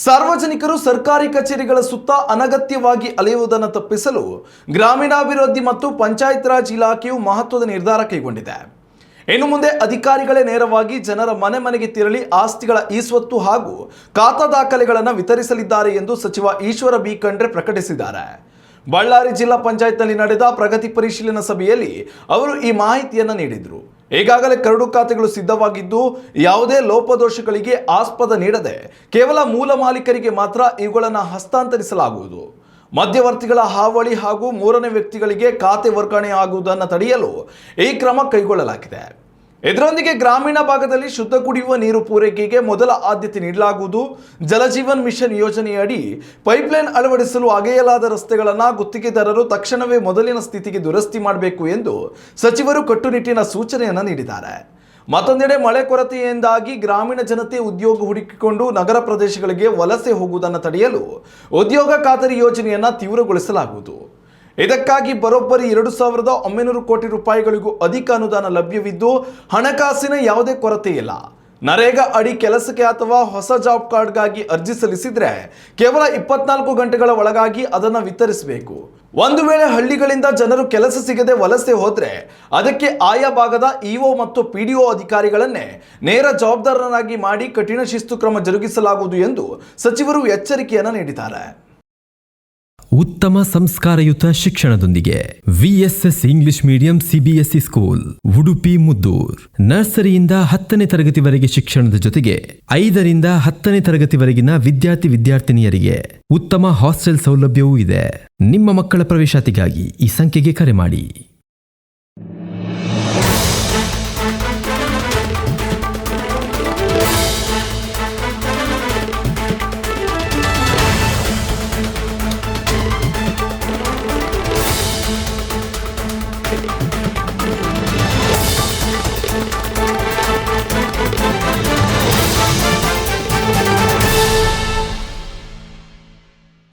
ಸಾರ್ವಜನಿಕರು ಸರ್ಕಾರಿ ಕಚೇರಿಗಳ ಸುತ್ತ ಅನಗತ್ಯವಾಗಿ ಅಲೆಯುವುದನ್ನು ತಪ್ಪಿಸಲು ಗ್ರಾಮೀಣಾಭಿವೃದ್ಧಿ ಮತ್ತು ಪಂಚಾಯತ್ ರಾಜ್ ಇಲಾಖೆಯು ಮಹತ್ವದ ನಿರ್ಧಾರ ಕೈಗೊಂಡಿದೆ. ಇನ್ನು ಮುಂದೆ ಅಧಿಕಾರಿಗಳೇ ನೇರವಾಗಿ ಜನರ ಮನೆ ಮನೆಗೆ ತೆರಳಿ ಆಸ್ತಿಗಳ ಇಸ್ವತ್ತು ಹಾಗೂ ಖಾತಾ ದಾಖಲೆಗಳನ್ನು ವಿತರಿಸಲಿದ್ದಾರೆ ಎಂದು ಸಚಿವ ಈಶ್ವರ ಬಿ ಖಂಡ್ರೆ ಪ್ರಕಟಿಸಿದ್ದಾರೆ. ಬಳ್ಳಾರಿ ಜಿಲ್ಲಾ ಪಂಚಾಯತ್ನಲ್ಲಿ ನಡೆದ ಪ್ರಗತಿ ಪರಿಶೀಲನಾ ಸಭೆಯಲ್ಲಿ ಅವರು ಈ ಮಾಹಿತಿಯನ್ನು ನೀಡಿದರು. ಈಗಾಗಲೇ ಕರಡು ಖಾತೆಗಳು ಸಿದ್ಧವಾಗಿದ್ದು ಯಾವುದೇ ಲೋಪದೋಷಗಳಿಗೆ ಆಸ್ಪದ ನೀಡದೆ ಕೇವಲ ಮೂಲ ಮಾಲೀಕರಿಗೆ ಮಾತ್ರ ಇವುಗಳನ್ನು ಹಸ್ತಾಂತರಿಸಲಾಗುವುದು. ಮಧ್ಯವರ್ತಿಗಳ ಹಾವಳಿ ಹಾಗೂ ಮೂರನೇ ವ್ಯಕ್ತಿಗಳಿಗೆ ಖಾತೆ ವರ್ಗಾವಣೆ ಆಗುವುದನ್ನು ತಡೆಯಲು ಈ ಕ್ರಮ ಕೈಗೊಳ್ಳಲಾಗಿದೆ. ಇದರೊಂದಿಗೆ ಗ್ರಾಮೀಣ ಭಾಗದಲ್ಲಿ ಶುದ್ಧ ಕುಡಿಯುವ ನೀರು ಪೂರೈಕೆಗೆ ಮೊದಲ ಆದ್ಯತೆ ನೀಡಲಾಗುವುದು. ಜಲಜೀವನ್ ಮಿಷನ್ ಯೋಜನೆಯಡಿ ಪೈಪ್ಲೈನ್ ಅಳವಡಿಸಲು ಅಗೆಯಲಾದ ರಸ್ತೆಗಳನ್ನು ಗುತ್ತಿಗೆದಾರರು ತಕ್ಷಣವೇ ಮೊದಲಿನ ಸ್ಥಿತಿಗೆ ದುರಸ್ತಿ ಮಾಡಬೇಕು ಎಂದು ಸಚಿವರು ಕಟ್ಟುನಿಟ್ಟಿನ ಸೂಚನೆಯನ್ನು ನೀಡಿದ್ದಾರೆ. ಮತ್ತೊಂದೆಡೆ ಮಳೆ ಕೊರತೆಯಿಂದಾಗಿ ಗ್ರಾಮೀಣ ಜನತೆ ಉದ್ಯೋಗ ಹುಡುಕಿಕೊಂಡು ನಗರ ಪ್ರದೇಶಗಳಿಗೆ ವಲಸೆ ಹೋಗುವುದನ್ನು ತಡೆಯಲು ಉದ್ಯೋಗ ಖಾತರಿ ಯೋಜನೆಯನ್ನು ತೀವ್ರಗೊಳಿಸಲಾಗುವುದು. ಇದಕ್ಕಾಗಿ ಬರೋಬ್ಬರಿ 2,900 ಕೋಟಿ ರೂಪಾಯಿಗಳಿಗೂ ಅಧಿಕ ಅನುದಾನ ಲಭ್ಯವಿದ್ದು ಹಣಕಾಸಿನ ಯಾವುದೇ ಕೊರತೆ ಇಲ್ಲ. ನರೇಗಾ ಅಡಿ ಕೆಲಸಕ್ಕೆ ಅಥವಾ ಹೊಸ ಜಾಬ್ ಕಾರ್ಡ್ಗಾಗಿ ಅರ್ಜಿ ಸಲ್ಲಿಸಿದ್ರೆ ಕೇವಲ 24 ಗಂಟೆಗಳ ಒಳಗಾಗಿ ಅದನ್ನು ವಿತರಿಸಬೇಕು. ಒಂದು ವೇಳೆ ಹಳ್ಳಿಗಳಿಂದ ಜನರು ಕೆಲಸ ಸಿಗದೆ ವಲಸೆ ಹೋದ್ರೆ ಅದಕ್ಕೆ ಆಯಾ ಭಾಗದ ಇಒ ಮತ್ತು ಪಿಡಿಒ ಅಧಿಕಾರಿಗಳನ್ನೇ ನೇರ ಜವಾಬ್ದಾರರಾಗಿ ಮಾಡಿ ಕಠಿಣ ಶಿಸ್ತು ಕ್ರಮ ಜರುಗಿಸಲಾಗುವುದು ಎಂದು ಸಚಿವರು ಎಚ್ಚರಿಕೆಯನ್ನು ನೀಡಿದ್ದಾರೆ. ಉತ್ತಮ ಸಂಸ್ಕಾರಯುತ ಶಿಕ್ಷಣದೊಂದಿಗೆ VSS English medium CBSE school Udupi Muddur. ನರ್ಸರಿಯಿಂದ 10ನೇ ತರಗತಿವರೆಗೆ ಶಿಕ್ಷಣದ ಜೊತೆಗೆ 5ರಿಂದ 10ನೇ ತರಗತಿವರೆಗಿನ ವಿದ್ಯಾರ್ಥಿನಿಯರಿಗೆ ಉತ್ತಮ ಹಾಸ್ಟೆಲ್ ಸೌಲಭ್ಯವೂ ಇದೆ. ನಿಮ್ಮ ಮಕ್ಕಳ ಪ್ರವೇಶಾತಿಗಾಗಿ ಈ ಸಂಖ್ಯೆಗೆ ಕರೆ ಮಾಡಿ.